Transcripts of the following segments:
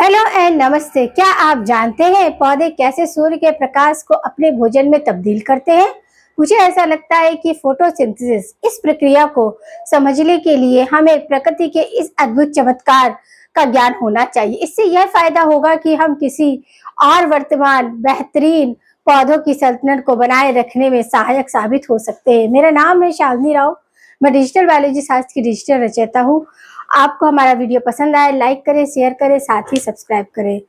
Hello and नमस्ते। क्या आप जानते हैं पौधे कैसे सूर्य के प्रकाश को अपने भोजन में तब्दील करते हैं? मुझे ऐसा लगता है कि फोटोसिंथेसिस इस प्रक्रिया को समझने के लिए हमें प्रकृति के इस अद्भुत चमत्कार का ज्ञान होना चाहिए। इससे यह फायदा होगा कि हम किसी और वर्तमान बेहतरीन पौधों की सल्तनत को बनाए रखने में सहायक साबित हो सकते हैं। मेरा नाम है शालिनी राव। मैं डिजिटल बायोलॉजी शास्त्र की डिजिटल रचयिता हूँ। आपको हमारा वीडियो पसंद आए लाइक करें, शेयर करें, साथ ही सब्सक्राइब करें।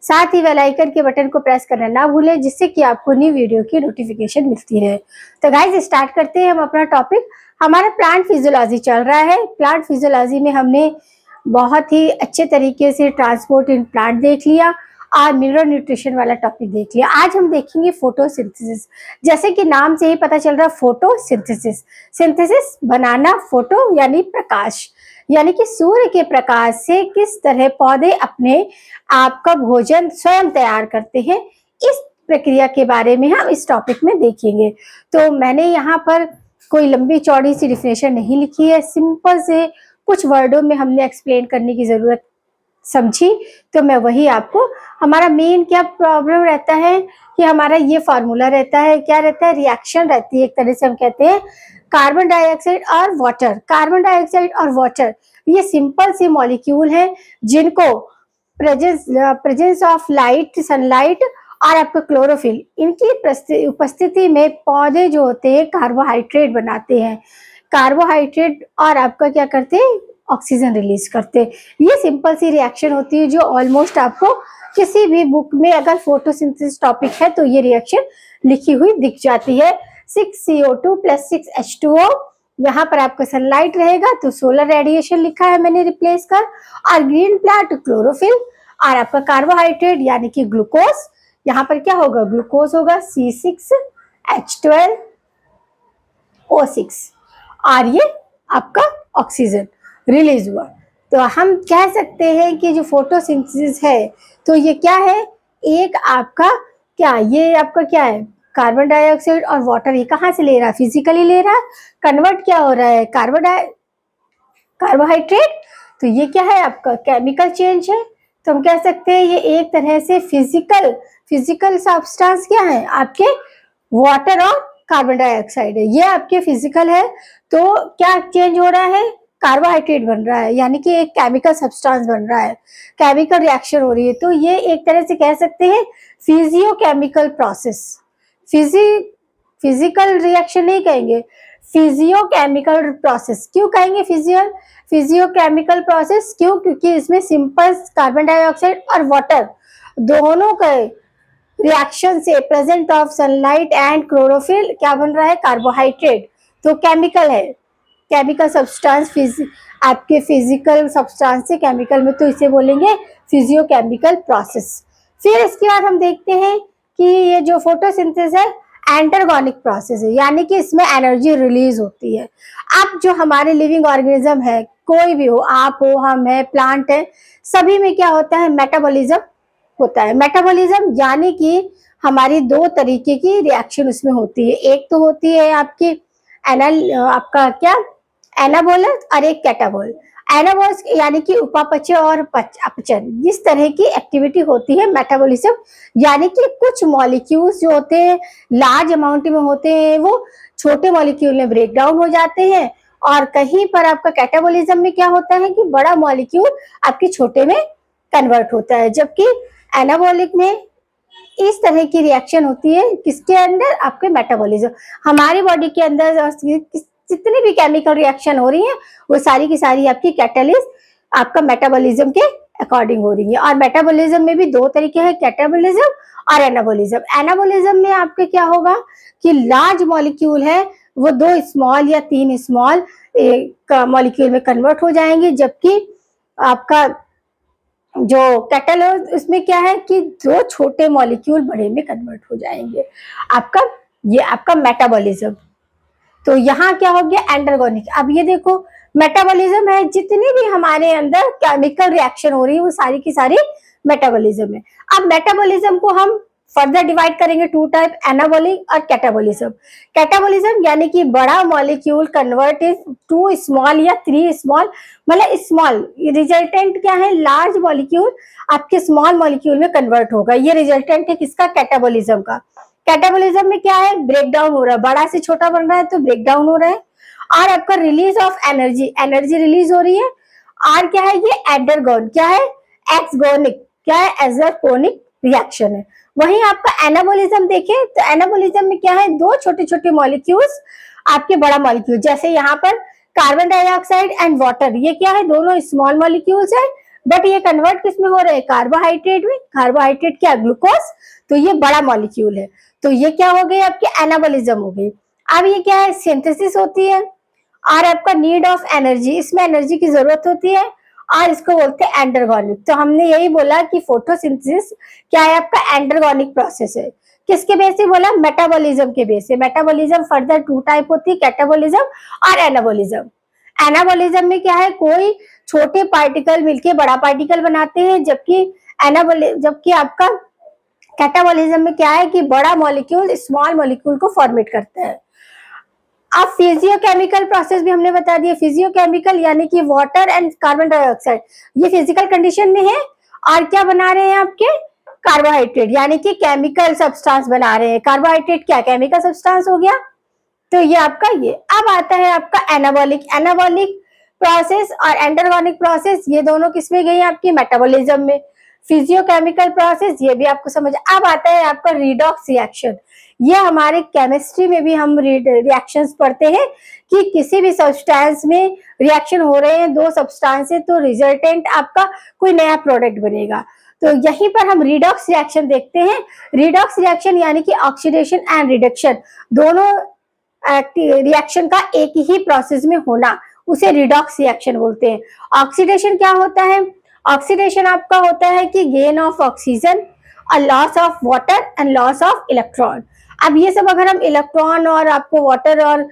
साथ ही बेल आइकन के बटन को प्रेस करना ना भूलें, जिससे कि आपको न्यू वीडियो की नोटिफिकेशन मिलती रहे। तो गाइस स्टार्ट करते हैं हम अपना टॉपिक। हमारा प्लांट फिजियोलॉजी चल रहा है। प्लांट फिजियोलॉजी में हमने बहुत ही अच्छे तरीके से ट्रांसपोर्ट इन प्लांट देख लिया और मिनरल न्यूट्रिशन वाला टॉपिक देख लिया। आज हम देखेंगे फोटोसिंथेसिस। जैसे कि नाम से ही पता चल रहा है, फोटोसिंथेसिस, सिंथेसिस बनाना, फोटो यानी प्रकाश, यानी कि सूर्य के प्रकाश से किस तरह पौधे अपने आप का भोजन स्वयं तैयार करते हैं, इस प्रक्रिया के बारे में हम इस टॉपिक में देखेंगे। तो मैंने यहाँ पर कोई लंबी चौड़ी सी डिफिनेशन नहीं लिखी है, सिंपल से कुछ वर्डों में हमने एक्सप्लेन करने की जरूरत समझी, तो मैं वही आपको। हमारा मेन क्या प्रॉब्लम रहता है कि हमारा ये फार्मूला रहता है, क्या रहता है, रिएक्शन रहती है। एक तरह से हम कहते हैं कार्बन डाइऑक्साइड और वाटर। कार्बन डाइऑक्साइड और वाटर ये सिंपल से मॉलिक्यूल हैं जिनको प्रेजेंस ऑफ लाइट, सनलाइट और आपका क्लोरोफिल, इनकी उपस्थिति में पौधे जो होते हैं कार्बोहाइड्रेट बनाते हैं। कार्बोहाइड्रेट और आपका क्या करते हैं, ऑक्सीजन रिलीज करते हैं। ये सिंपल सी रिएक्शन होती है जो ऑलमोस्ट आपको किसी भी बुक में अगर फोटोसिंथेसिस टॉपिक है तो ये रिएक्शन लिखी हुई दिख जाती है। 6CO2 + 6H2O। यहाँ पर आपका सनलाइट रहेगा तो सोलर रेडिएशन लिखा है मैंने रिप्लेस कर, और ग्रीन प्लांट क्लोरोफिल, और आपका कार्बोहाइड्रेट यानी कि ग्लूकोज, यहाँ पर क्या होगा, ग्लूकोज होगा C6H12O6, और ये आपका ऑक्सीजन रिलीज हुआ। तो हम कह सकते हैं कि जो फोटोसिंथेसिस है तो ये क्या है, एक आपका क्या, ये आपका क्या है, कार्बन डाइऑक्साइड और वाटर। ये कहाँ से ले रहा है, फिजिकली ले रहा है, कन्वर्ट क्या हो रहा है, कार्बोहाइड्रेट। तो ये क्या है, आपका केमिकल चेंज है। तो हम कह सकते हैं ये एक तरह से फिजिकल सब्सटेंस क्या है, आपके वाटर और कार्बन डाइऑक्साइड है, ये आपके फिजिकल है। तो क्या चेंज हो रहा है, कार्बोहाइड्रेट बन रहा है, यानी कि एक केमिकल सब्सटेंस बन रहा है, केमिकल रिएक्शन हो रही है। तो ये एक तरह से कह सकते हैं फिजियोकेमिकल प्रोसेस। फिजिकल रिएक्शन नहीं कहेंगे, फिजियोकेमिकल प्रोसेस। क्यों कहेंगे फिजियोकेमिकल प्रोसेस, क्यों, क्योंकि इसमें सिंपल कार्बन डाइऑक्साइड और वाटर दोनों के रिएक्शन से present of sunlight and chlorophyll क्या बन रहा है, कार्बोहाइड्रेट। तो केमिकल है, केमिकल सब्सटेंस, आपके फिजिकल सब्सटेंस से केमिकल में, तो इसे बोलेंगे फिजियोकेमिकल प्रोसेस। फिर इसके बाद हम देखते हैं कि ये जो फोटोसिंथेसिस है एंटरगोनिक प्रोसेस है, यानी कि इसमें एनर्जी रिलीज होती है। अब जो हमारे लिविंग ऑर्गेनिज्म है, कोई भी हो, आप हो, हम है, प्लांट है, सभी में क्या होता है, मेटाबॉलिज्म होता है। मेटाबॉलिज्म यानी कि हमारी दो तरीके की रिएक्शन उसमें होती है। एक तो होती है आपकी आपका क्या, एनाबोल और एक कैटाबोल। एनाबोल यानी कि उपापचय और अपचन, इस तरह की एक्टिविटी होती है मेटाबॉलिज्म। यानी कि कुछ मॉलिक्यूल्स जो होते हैं लार्ज अमाउंट में होते हैं, वो छोटे मॉलिक्यूल में ब्रेक डाउन हो जाते हैं, और कहीं पर आपका कैटाबॉलिज्म में क्या होता है कि बड़ा मॉलिक्यूल आपके छोटे में कन्वर्ट होता है। जबकि एनाबॉलिक में इस तरह की रिएक्शन होती है, किसके अंदर, आपके मेटाबॉलिज्म। हमारी बॉडी के अंदर जितनी भी केमिकल रिएक्शन हो रही है वो सारी की सारी आपकी कैटालिस्ट आपका मेटाबॉलिज्म के अकॉर्डिंग हो रही है। और मेटाबॉलिज्म में भी दो तरीके हैं, कैटाबॉलिज्म और एनाबॉलिज्म। एनाबॉलिज्म में आपके क्या होगा कि लार्ज मॉलिक्यूल है वो 2 स्मॉल या 3 स्मॉल मॉलिक्यूल में कन्वर्ट हो जाएंगे, जबकि आपका जो कैटालिस्ट उसमें क्या है कि 2 छोटे मॉलिक्यूल बड़े में कन्वर्ट हो जाएंगे। ये आपका मेटाबॉलिज्म। तो यहाँ क्या हो गया, एंटरगोनिक। अब ये देखो मेटाबॉलिज्म है, जितनी भी हमारे अंदर केमिकल रिएक्शन हो रही है वो सारी की सारी मेटाबॉलिज्म है। अब मेटाबॉलिज्म को हम फर्दर डिवाइड करेंगे टू टाइप, एनाबॉलिक और कैटाबॉलिज्म। कैटाबॉलिज्म यानी कि बड़ा मॉलिक्यूल कन्वर्ट टू स्मॉल या थ्री स्मॉल, मतलब स्मॉल रिजल्टेंट क्या है, लार्ज मॉलिक्यूल आपके स्मॉल मॉलिक्यूल में कन्वर्ट होगा, ये रिजल्टेंट है किसका, कैटाबॉलिज्म का। कैटाबॉलिज्म में क्या है, ब्रेक डाउन हो रहा है, बड़ा से छोटा बन रहा है तो ब्रेक डाउन हो रहा है। और आपका release of energy, energy release हो रही है। और क्या है, ये एंडरगोन क्या है, एक्सगोनिक क्या है, एजरकोनिक रिएक्शन है। वहीं आपका एनाबॉलिज्म देखें तो एनाबॉलिज्म में क्या है, दो छोटे छोटे मॉलिक्यूल्स आपके बड़ा मॉलिक्यूल, जैसे यहाँ पर कार्बन डाइऑक्साइड एंड वाटर, ये क्या है, दोनों स्मॉल मॉलिक्यूल्स है, बट ये कन्वर्ट किस में हो रहे हैं, कार्बोहाइड्रेट में। कार्बोहाइड्रेट क्या, ग्लूकोज, तो ये बड़ा मॉलिक्यूल है, तो ये क्या हो गई आपकी एनाबॉलिज्म हो गई। अब ये क्या है, सिंथेसिस होती है और आपका नीड ऑफ एनर्जी, इसमें एनर्जी की जरूरत होती है और इसको बोलते हैं एंडरगोनिक। तो हमने यही बोला कि फोटोसिंथेसिस क्या है, आपका एंडरगोनिक प्रोसेस है। किसके बेस से बोला, मेटाबॉलिज्म के बेस से। मेटाबॉलिज्म फर्दर टू टाइप होती है, कैटाबॉलिज्म और एनाबॉलिज्म। एनाबॉलिज्म में क्या है, कोई छोटे पार्टिकल मिलके बड़ा पार्टिकल बनाते हैं, जबकि आपका कैटाबॉलिज्म में क्या है कि बड़ा मॉलिक्यूल स्मॉल मॉलिक्यूल को फॉर्मेट करता है। अब फिजियोकेमिकल प्रोसेस भी हमने बता दिया। फिजियोकेमिकल यानी कि वाटर एंड कार्बन डाइऑक्साइड, ये फिजिकल कंडीशन में है और क्या बना रहे हैं आपके, कार्बोहाइड्रेट, यानी कि केमिकल सब्सटेंस बना रहे हैं। कार्बोहाइड्रेट क्या, केमिकल सब्सटेंस हो गया, तो ये आपका ये। अब आता है आपका एनाबॉलिक। एनाबॉलिक प्रोसेस और एंडरगोनिक प्रोसेस, ये दोनों किसमें गई आपकी, मेटाबॉलिज्म में। फिजियोकेमिकल प्रोसेस, ये भी आपको समझ। अब आता है आपका रिडॉक्स रिएक्शन। ये हमारे केमिस्ट्री में भी हम रिएक्शंस पढ़ते हैं कि किसी भी सब्सटेंस में रिएक्शन हो रहे हैं, दो सब्सटेंस से, तो रिजल्टेंट आपका कोई नया प्रोडक्ट बनेगा। तो यहीं पर हम रिडॉक्स रिएक्शन देखते हैं। रिडॉक्स रिएक्शन यानी कि ऑक्सीडेशन एंड रिडक्शन, दोनों रिएक्शन का एक ही प्रोसेस में होना, उसे रिडॉक्स रिएक्शन बोलते हैं। ऑक्सीडेशन क्या होता है, ऑक्सीडेशन आपका होता है कि गेन ऑफ ऑक्सीजन और loss of water and loss of electron. अब ये सब अगर हम इलेक्ट्रॉन और आपको वाटर और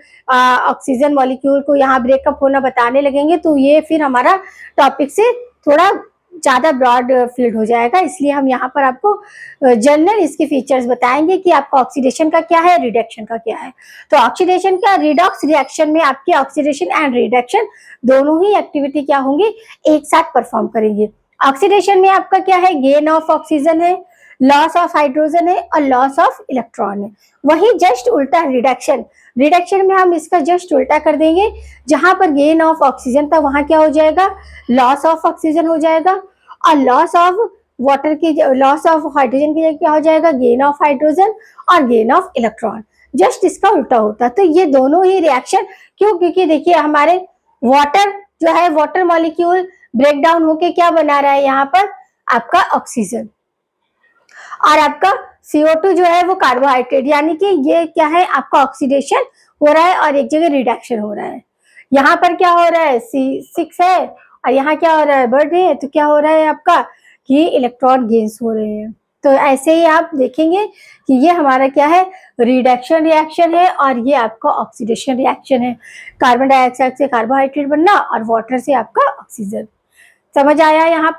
ऑक्सीजन मॉलिक्यूल को यहाँ ब्रेकअप होना बताने लगेंगे तो ये फिर हमारा टॉपिक से थोड़ा ज्यादा ब्रॉड फील्ड हो जाएगा, इसलिए हम यहाँ पर आपको जनरल इसके फीचर्स बताएंगे कि आपका ऑक्सीडेशन का क्या है, रिडक्शन का क्या है। तो ऑक्सीडेशन का, रिडॉक्स रिएक्शन में आपकी ऑक्सीडेशन एंड रिडक्शन दोनों ही एक्टिविटी क्या होंगी, एक साथ परफॉर्म करेंगे। ऑक्सीडेशन में आपका क्या है, गेन ऑफ ऑक्सीजन है, लॉस ऑफ हाइड्रोजन है और लॉस ऑफ इलेक्ट्रॉन है। वही जस्ट उल्टा रिडक्शन, रिडक्शन में हम इसका जस्ट उल्टा कर देंगे, जहां पर गेन ऑफ ऑक्सीजन था वहां क्या हो जाएगा, लॉस ऑफ ऑक्सीजन हो जाएगा, और लॉस ऑफ वाटर की, लॉस ऑफ हाइड्रोजन की जगह क्या हो जाएगा, गेन ऑफ हाइड्रोजन और गेन ऑफ इलेक्ट्रॉन। जस्ट इसका उल्टा होता। तो ये दोनों ही रिएक्शन क्यों, क्योंकि देखिए हमारे वाटर जो है, वाटर मॉलिक्यूल ब्रेक डाउन होके क्या बना रहा है, यहाँ पर आपका ऑक्सीजन, और आपका CO2 जो है वो कार्बोहाइड्रेट, यानी कि ये क्या है, आपका ऑक्सीडेशन हो रहा है और एक जगह रिडक्शन हो रहा है। यहाँ पर क्या हो रहा है, C6 है और यहाँ क्या हो रहा है, बर्थडे है, तो क्या हो रहा है आपका कि इलेक्ट्रॉन गेन्स हो रहे हैं। तो ऐसे ही आप देखेंगे कि ये हमारा क्या है, रिडक्शन रिएक्शन है और ये आपका ऑक्सीडेशन रिएक्शन है। कार्बन डाइऑक्साइड से कार्बोहाइड्रेट बनना और वाटर से आपका ऑक्सीजन। समझ आया। यहाँ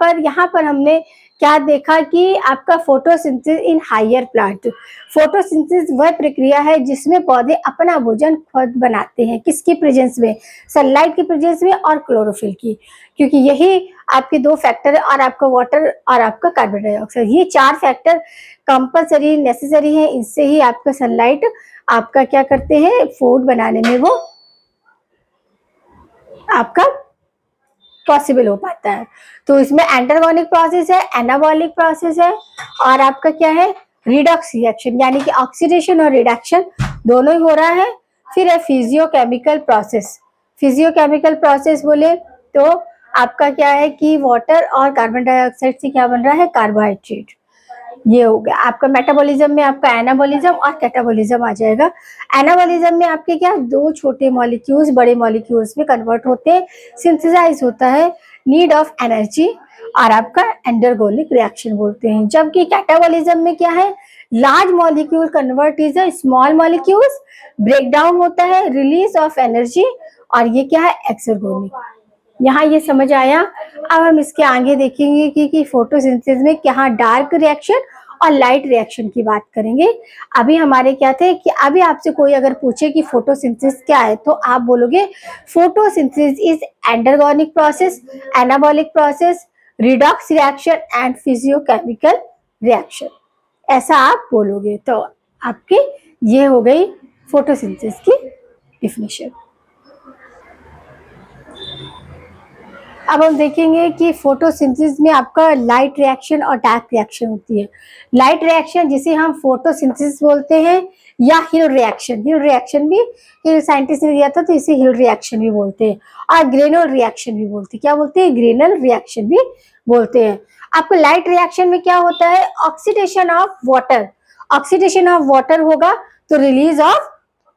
पर हमने क्या देखा कि आपका photosynthesis in higher plant. Photosynthesis वह प्रक्रिया है जिसमें पौधे अपना भोजन खुद बनाते हैं, किसकी प्रेजेंस में, सनलाइट की प्रेजेंस में और क्लोरोफिल की, क्योंकि यही आपके दो फैक्टर है, और आपका वाटर और आपका कार्बन डाइऑक्साइड, ये चार फैक्टर कंपलसरी नेसेसरी है। इससे ही आपका सनलाइट आपका क्या करते हैं, फूड बनाने में वो आपका पॉसिबल हो पाता है। तो इसमें एंटरगोनिक प्रोसेस है, एनाबॉलिक प्रोसेस है, और आपका क्या है, रिडॉक्स रिएक्शन, यानी कि ऑक्सीडेशन और रिडक्शन दोनों ही हो रहा है। फिर है फिजियोकेमिकल प्रोसेस। फिजियोकेमिकल प्रोसेस बोले तो आपका क्या है कि वाटर और कार्बन डाइऑक्साइड से क्या बन रहा है, कार्बोहाइड्रेट। ये हो गया आपका मेटाबॉलिज्म में, आपका एनाबॉलिज्म और कैटाबॉलिज्म आ जाएगा। एनाबॉलिज्म में आपके क्या, दो छोटे मॉलिक्यूल्स बड़े मॉलिक्यूल्स में कन्वर्ट होते हैं, सिंथेसाइज होता है, नीड ऑफ एनर्जी, और आपका एंडरगोनिक रिएक्शन बोलते हैं। जबकि कैटाबॉलिज्म में क्या है, large molecule convert is a small molecules, break down होता है, रिलीज ऑफ एनर्जी, और ये क्या है, एक्सर्गोनिक। यहाँ ये समझ आया। अब हम इसके आगे देखेंगे कि फोटोसिंथेसिस में क्या डार्क रिएक्शन और लाइट रिएक्शन की बात करेंगे। अभी हमारे क्या थे कि अभी आपसे कोई अगर पूछे कि फोटोसिंथेसिस क्या है तो आप बोलोगे photosynthesis is endergonic process, anabolic process, redox reaction and physiochemical reaction, ऐसा आप बोलोगे। तो आपकी ये हो गई फोटोसिंथेसिस की डिफिनेशन। अब हम देखेंगे कि फोटोसिंथेसिस में आपका लाइट रिएक्शन और डार्क रिएक्शन होती है। लाइट रिएक्शन जिसे हम फोटोसिंथेसिस बोलते हैं या हिल रिएक्शन भी हिल साइंटिस्ट ने दिया था तो इसे हिल रिएक्शन भी बोलते हैं, और ग्रेनुल रिएक्शन भी बोलते हैं। क्या बोलते हैं? ग्रेनुल रिएक्शन भी बोलते हैं। आपको लाइट रिएक्शन में क्या होता है? Oxidation of water, oxidation of water होगा तो रिलीज ऑफ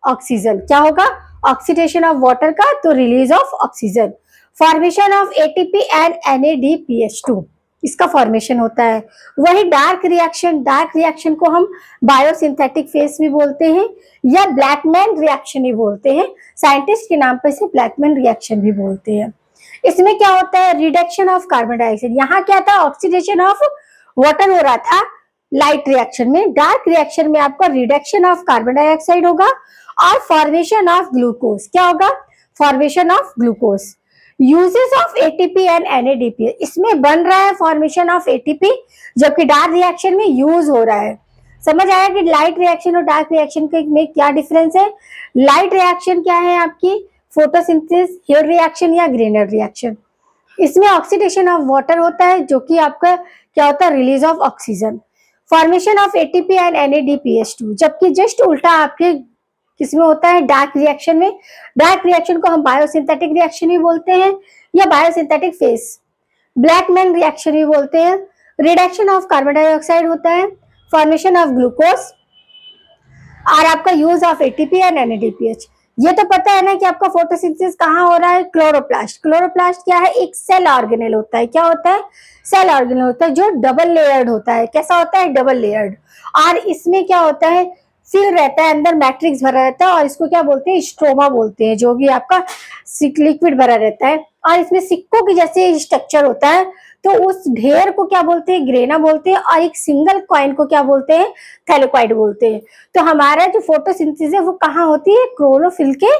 ऑक्सीजन। क्या होगा? ऑक्सीडेशन ऑफ वाटर का तो release of oxygen. Formation of ATP and NADPH2 इसका फॉर्मेशन होता है। वही डार्क रिएक्शन को हम बायोसिंथेटिक फेस भी बोलते हैं या ब्लैकमैन रिएक्शन भी बोलते हैं। साइंटिस्ट के नाम पर इसे ब्लैकमैन रिएक्शन भी बोलते हैं। इसमें क्या होता है? Reduction of carbon dioxide. यहाँ क्या था? ऑक्सीडेशन ऑफ वाटर हो रहा था लाइट रिएक्शन में। डार्क रिएक्शन में आपका रिडक्शन ऑफ कार्बन डाइऑक्साइड होगा और फॉर्मेशन ऑफ ग्लूकोज। क्या होगा? Formation of glucose. Uses of ATP and NADPH, इसमें बन रहा है फॉर्मेशन ऑफ एटीपी, जबकि डार्क रिएक्शन में यूज हो रहा है। समझ आया कि लाइट रिएक्शन और डार्क रिएक्शन के में क्या डिफरेंस है? लाइट रिएक्शन क्या है आपकी? फोटोसिंथेसिस, हिल रिएक्शन या ग्रेनुल रिएक्शन। इसमें ऑक्सीडेशन ऑफ वाटर होता है जो कि आपका क्या होता है? Release of oxygen. Formation of ATP and NADPH2, जबकि जस्ट उल्टा आपके किसमें होता है? डार्क रिएक्शन में। डार्क रिएक्शन को हम बायोसिंथेटिक रिएक्शन भी बोलते हैं या बायोसिंथेटिक फेस, ब्लैकमैन रिएक्शन भी बोलते हैं। रिडक्शन ऑफ कार्बन डाइऑक्साइड होता है, फॉर्मेशन ऑफ ग्लूकोज और आपका use of ATP and NADPH। ये तो पता है ना कि आपका फोटोसिंथेसिस कहाँ हो रहा है? क्लोरोप्लास्ट। क्लोरोप्लास्ट क्या है? एक सेल ऑर्गेनेल होता है। क्या होता है? सेल ऑर्गेनेल होता है जो डबल लेयर्ड होता है। कैसा होता है? Double layered. और इसमें क्या होता है? फिल रहता है, अंदर मैट्रिक्स भरा रहता है और इसको क्या बोलते हैं? स्ट्रोमा बोलते हैं, जो भी आपका लिक्विड भरा रहता है। और इसमें सिक्कों की जैसे स्ट्रक्चर होता है, तो उस ढेर को क्या बोलते हैं? ग्रेना बोलते हैं। और एक सिंगल कॉइन को क्या बोलते हैं? थैलेकॉइड बोलते हैं। तो हमारा जो फोटोसिंथेसिस है वो कहाँ होती है? क्लोरोफिल के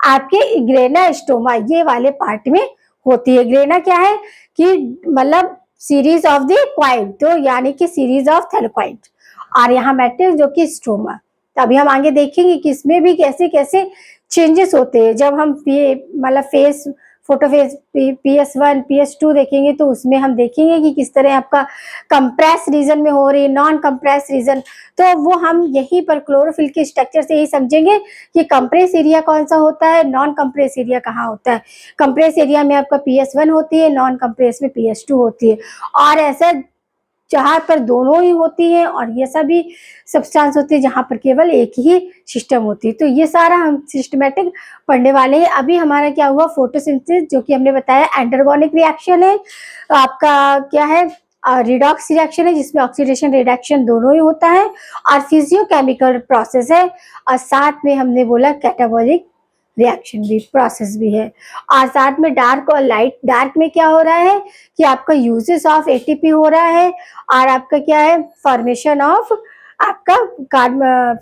आपके ग्रेना स्टोमा ये वाले पार्ट में होती है। ग्रेना क्या है कि मतलब सीरीज ऑफ द कॉइन, तो यानी कि सीरीज ऑफ थैलेकॉइड, और यहाँ मैट्रिक्स जो कि स्ट्रोमा। अभी हम आगे देखेंगे कि इसमें भी कैसे कैसे चेंजेस होते हैं। जब हम मतलब face photo phase PS1 PS2 देखेंगे तो उसमें हम देखेंगे कि किस तरह आपका कंप्रेस रीजन में हो रही है, नॉन कंप्रेस रीजन। तो वो हम यहीं पर क्लोरोफिल के स्ट्रक्चर से ही समझेंगे कि कंप्रेस एरिया कौन सा होता है, नॉन कंप्रेस एरिया कहाँ होता है। कंप्रेस एरिया में आपका PS1 होती है, नॉन कंप्रेस में PS2 होती है। और ऐसा जहाँ पर दोनों ही होती है और ये सभी सब्सटेंस होती है जहाँ पर केवल एक ही सिस्टम होती है। तो ये सारा हम सिस्टमेटिक पढ़ने वाले हैं। अभी हमारा क्या हुआ? फोटोसिंथेसिस, जो कि हमने बताया एंडरगोनिक रिएक्शन है, आपका क्या है? रिडॉक्स रिएक्शन है जिसमें ऑक्सीडेशन रिडक्शन दोनों ही होता है, और फिजियोकेमिकल प्रोसेस है, और साथ में हमने बोला कैटाबॉलिक रिएक्शन भी प्रोसेस भी है। और साथ में डार्क और लाइट। डार्क में क्या हो रहा है कि आपका यूजेस ऑफ एटीपी हो रहा है, और आपका क्या है? Formation of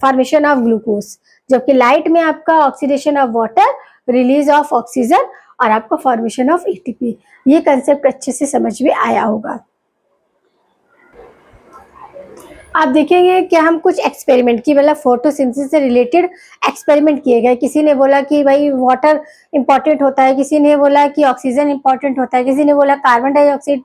formation of glucose. जबकि लाइट में आपका oxidation of water, release of oxygen और आपका फॉर्मेशन ऑफ एटीपी। ये कंसेप्ट अच्छे से समझ में आया होगा। आप देखेंगे कि हम कुछ एक्सपेरिमेंट की मतलब फोटोसिंथेसिस से रिलेटेड एक्सपेरिमेंट किए गए। किसी ने बोला कि भाई वाटर इंपॉर्टेंट होता है, किसी ने बोला कि ऑक्सीजन इंपॉर्टेंट होता है, किसी ने बोला कार्बन डाइऑक्साइड।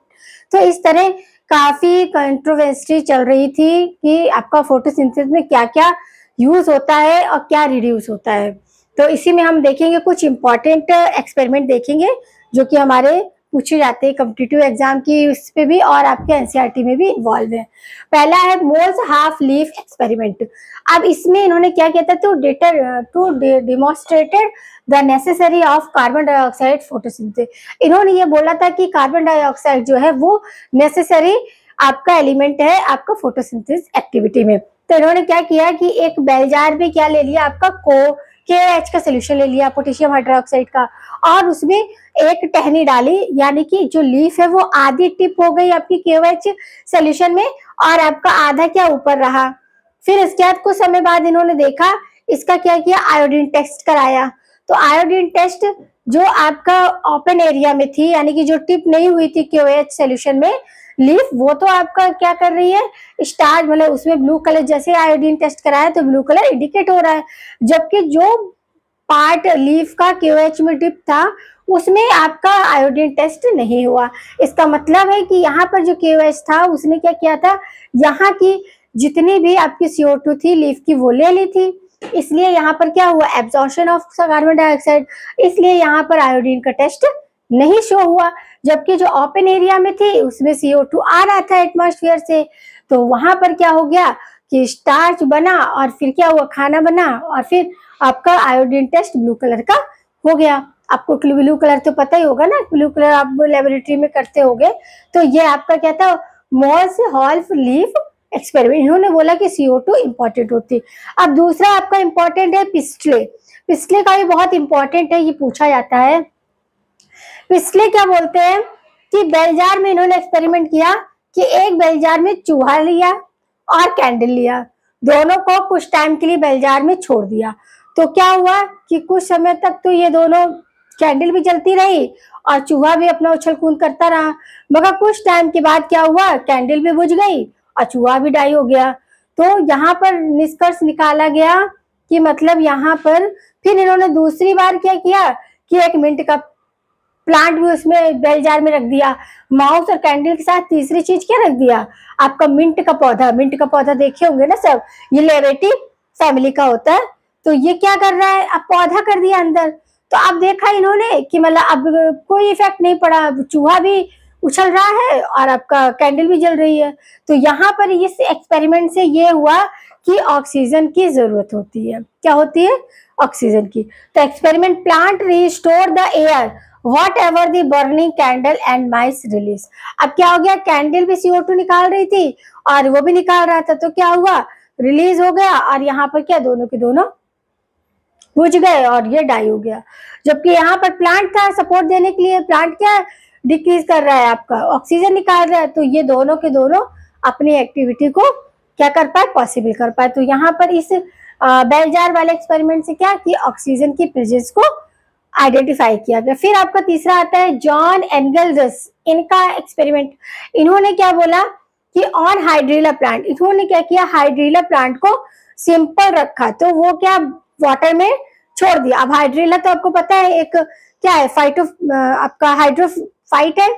तो इस तरह काफी कंट्रोवर्सी चल रही थी कि आपका फोटोसिंथेसिस में क्या क्या यूज होता है और क्या रिड्यूस होता है। तो इसी में हम देखेंगे कुछ इंपॉर्टेंट एक्सपेरिमेंट देखेंगे जो कि हमारे पूछे जाते हैं कॉम्पिटिटिव एग्जाम की उस पे भी और आपके NCERT में भी इन्वॉल्व है। पहला है मोल्स हाफ लीफ एक्सपेरिमेंट। अब इसमें इन्होंने क्या किया था? To demonstrated the necessary of carbon dioxide photosynthesis. इन्होंने ये बोला था कि कार्बन डाइऑक्साइड जो है वो नेसेसरी आपका एलिमेंट है आपका फोटोसिंथेसिस एक्टिविटी में। तो इन्होंने क्या किया कि एक बेल जार में क्या ले लिया? आपका KOH का सोल्यूशन ले लिया पोटेशियम हाइड्रोक्साइड का, और उसमें एक टहनी डाली, यानी कि जो लीफ है वो आधी टिप हो गई आपकी KOH सोल्यूशन में और आपका आधा क्या ऊपर रहा। फिर इसके बाद कुछ समय बाद इन्होंने देखा, इसका क्या किया, आयोडीन टेस्ट कराया। तो आयोडीन टेस्ट जो आपका ओपन एरिया में थी, यानी कि जो टिप नहीं हुई थी KOH सोल्यूशन में लीफ, वो तो आपका क्या कर रही है, स्टार्च, मतलब उसमें ब्लू कलर, जैसे आयोडीन टेस्ट कराया तो ब्लू कलर इंडिकेट हो रहा है, जबकि जो पार्ट लीफ का KOH में डिप था उसमें आपका आयोडीन टेस्ट नहीं हुआ। इसका मतलब है कि यहाँ पर जो KOH था उसने क्या किया था, यहाँ की जितनी भी आपकी CO2 थी लीफ की वो ले ली थी, इसलिए यहाँ पर क्या हुआ, एब्जॉर्प्शन ऑफ कार्बन डाइऑक्साइड, इसलिए यहाँ पर आयोडीन का टेस्ट नहीं शो हुआ। जबकि जो ओपन एरिया में थी उसमें CO2 आ रहा था एटमॉस्फेयर से, तो वहां पर क्या हो गया कि स्टार्च बना और फिर क्या हुआ, खाना बना, और फिर आपका आयोडीन टेस्ट ब्लू कलर का हो गया। आपको ब्लू कलर तो पता ही होगा ना, ब्लू कलर आप लेबोरेटरी में करते होगे। तो ये आपका क्या था, मोल्स-हॉल्फ लीफ एक्सपेरिमेंट। इन्होंने बोला कि CO2 इंपॉर्टेंट होती। अब दूसरा आपका इंपॉर्टेंट है पिस्टले। पिस्टले का भी बहुत इंपॉर्टेंट है, ये पूछा जाता है। पिस्टले क्या बोलते हैं कि बेल जार में इन्होंने एक्सपेरिमेंट किया कि एक बेल जार में चूहा लिया और कैंडल लिया, दोनों को कुछ टाइम के लिए बेल जार में छोड़ दिया। तो क्या हुआ कि कुछ समय तक तो ये दोनों, कैंडल भी जलती रही और चूहा भी अपना उछल कूद करता रहा, मगर कुछ टाइम के बाद क्या हुआ, कैंडल भी बुझ गई और चूहा भी डाई हो गया। तो यहाँ पर निष्कर्ष निकाला गया कि मतलब यहाँ पर फिर इन्होंने दूसरी बार क्या किया कि एक मिंट का प्लांट भी उसमें बेल जार में रख दिया, माउस और कैंडल के साथ तीसरी चीज क्या रख दिया, आपका मिंट का पौधा। मिंट का पौधा देखे होंगे ना सब, ये लेवेटिव फैमिली का होता है। तो ये क्या कर रहा है, अब पौधा कर दिया अंदर। तो अब देखा इन्होंने कि मतलब अब कोई इफेक्ट नहीं पड़ा, चूहा भी उछल रहा है और आपका कैंडल भी जल रही है। तो यहाँ पर इस एक्सपेरिमेंट से ये हुआ कि ऑक्सीजन की जरूरत होती है। क्या होती है, ऑक्सीजन की। तो experiment plant restore the air whatever the burning candle and mice release। अब क्या हो गया, कैंडल भी CO2 निकाल रही थी और वो भी निकाल रहा था, तो क्या हुआ, रिलीज हो गया और यहाँ पर क्या, दोनों के दोनों बुझ गए और ये डाई हो गया। जबकि यहाँ पर प्लांट था सपोर्ट देने के लिए, प्लांट क्या डिक्रीज कर रहा है, आपका ऑक्सीजन निकाल रहा है, तो ये दोनों के दोनों अपनी एक्टिविटी को क्या कर पाए, पॉसिबल कर पाए। तो यहाँ पर इस बेल जार वाले एक्सपेरिमेंट से क्या कि ऑक्सीजन की प्रेजेंस को आइडेंटिफाई किया गया। फिर आपका तीसरा आता है जॉन एंगल्स, इनका एक्सपेरिमेंट। इन्होंने क्या बोला कि ऑन हाइड्रिला प्लांट, इन्होंने क्या किया, हाइड्रिला प्लांट को सिंपल रखा, तो वो क्या वाटर में छोड़ दिया। अब हाइड्रिला तो आपको पता है एक क्या है, आपका हाइड्रोफाइट है,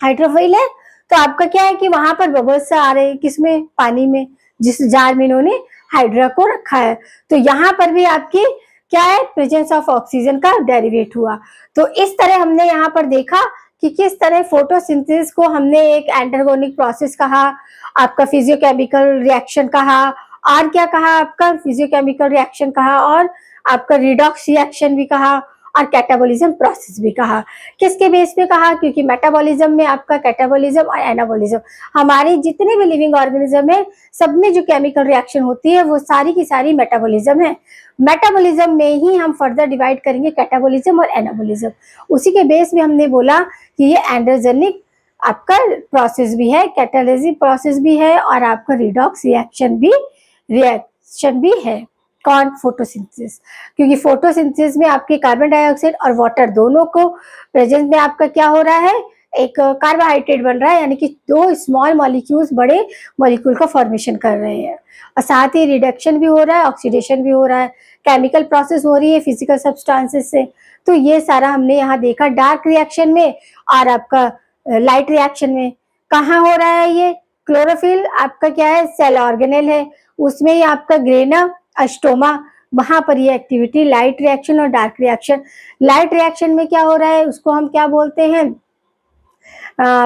हाइड्रोफाइल है। तो आपका क्या है कि वहां पर बबल्स आ रहे हैं, किसमें, पानी में, जिस जार में इन्होंने हाइड्रा को रखा है। तो यहाँ पर भी आपकी क्या है, प्रेजेंस ऑफ ऑक्सीजन का डेरिवेट हुआ। तो इस तरह हमने यहाँ पर देखा कि किस तरह फोटोसिंथेसिस को हमने एक एंटरगोनिक प्रोसेस कहा, आपका फिजियोकेमिकल रिएक्शन कहा, और क्या कहा, आपका फिजियोकेमिकल रिएक्शन कहा, और आपका रिडॉक्स रिएक्शन भी कहा, और कैटाबॉलिज्म प्रोसेस भी कहा। किसके बेस पे कहा, क्योंकि मेटाबॉलिज्म में आपका कैटाबॉलिज्म और एनाबॉलिज्म, हमारे जितने भी लिविंग ऑर्गेनिज्म है सब में जो केमिकल रिएक्शन होती है वो सारी की सारी मेटाबॉलिज्म है। मेटाबॉलिज्म में ही हम फर्दर डिवाइड करेंगे कैटाबॉलिज्म और एनाबॉलिज्म। उसी के बेस में हमने बोला कि ये एंडोजेनिक आपका प्रोसेस भी है, कैटालिसिस प्रोसेस भी है, और आपका रिडॉक्स रिएक्शन भी है। कौन, फोटोसिंथेसिस। क्योंकि फोटोसिंथेसिस में आपके कार्बन डाइऑक्साइड और वाटर दोनों को प्रेजेंस में आपका क्या हो रहा है, एक कार्बोहाइड्रेट बन रहा है, यानी कि दो स्मॉल मॉलिक्यूल्स बड़े मॉलिक्यूल का फॉर्मेशन कर रहे हैं, और साथ ही रिडक्शन भी हो रहा है, ऑक्सीडेशन भी हो रहा है, केमिकल प्रोसेस हो रही है फिजिकल सब्सटेंसेस से। तो ये सारा हमने यहाँ देखा डार्क रिएक्शन में और आपका लाइट रिएक्शन में। कहाँ हो रहा है ये, क्लोरोफिल आपका क्या है, सेल ऑर्गेनेल है, उसमें ही आपका ग्रेना अस्टोमा, वहां पर ये एक्टिविटी लाइट रिएक्शन और डार्क रिएक्शन। लाइट रिएक्शन में क्या हो रहा है, उसको हम क्या बोलते हैं,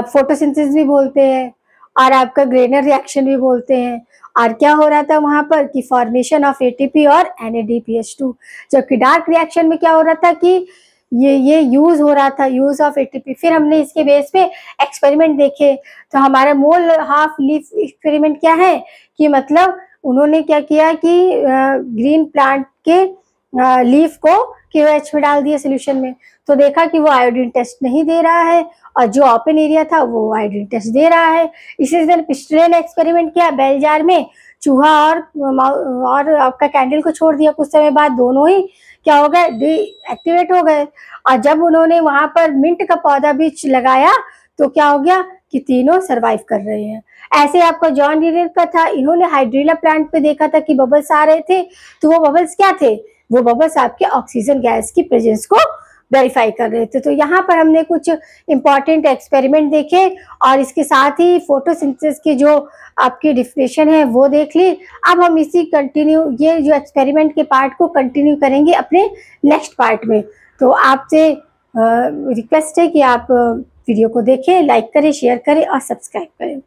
फोटोसिंथेसिस भी बोलते हैं, और आपका ग्रेनर रिएक्शन भी बोलते हैं। और क्या हो रहा था वहां पर कि फॉर्मेशन ऑफ एटीपी और NADPH2। जबकि डार्क रिएक्शन में क्या हो रहा था कि ये यूज हो रहा था, यूज ऑफ एटीपी। फिर हमने इसके बेस पे एक्सपेरिमेंट देखे। तो हमारा मोल हाफ लीफ एक्सपेरिमेंट क्या है कि मतलब उन्होंने क्या किया कि ग्रीन प्लांट के लीफ को KOH में डाल दिया सोल्यूशन में, तो देखा कि वो आयोडीन टेस्ट नहीं दे रहा है और जो ओपन एरिया था वो आयोडीन टेस्ट दे रहा है। इसी तरह पिछले ने एक्सपेरिमेंट किया, बेल जार में चूहा और आपका कैंडल को छोड़ दिया, कुछ समय बाद दोनों ही क्या हो गए, डीएक्टिवेट हो गए। और जब उन्होंने वहां पर मिंट का पौधा भी लगाया तो क्या हो गया कि तीनों सरवाइव कर रहे हैं। ऐसे आपको जॉन डीरे का था, इन्होंने हाइड्रीला प्लांट पे देखा था कि बबल्स आ रहे थे, तो वो बबल्स क्या थे, वो बबल्स आपके ऑक्सीजन गैस की प्रेजेंस को वेरीफाई कर रहे थे। तो यहाँ पर हमने कुछ इंपॉर्टेंट एक्सपेरिमेंट देखे और इसके साथ ही फोटोसिंथेसिस की जो आपकी डिफिनेशन है वो देख ली। अब हम इसी कंटिन्यू ये जो एक्सपेरिमेंट के पार्ट को कंटिन्यू करेंगे अपने नेक्स्ट पार्ट में। तो आपसे रिक्वेस्ट है कि आप वीडियो को देखें, लाइक करें, शेयर करें और सब्सक्राइब करें।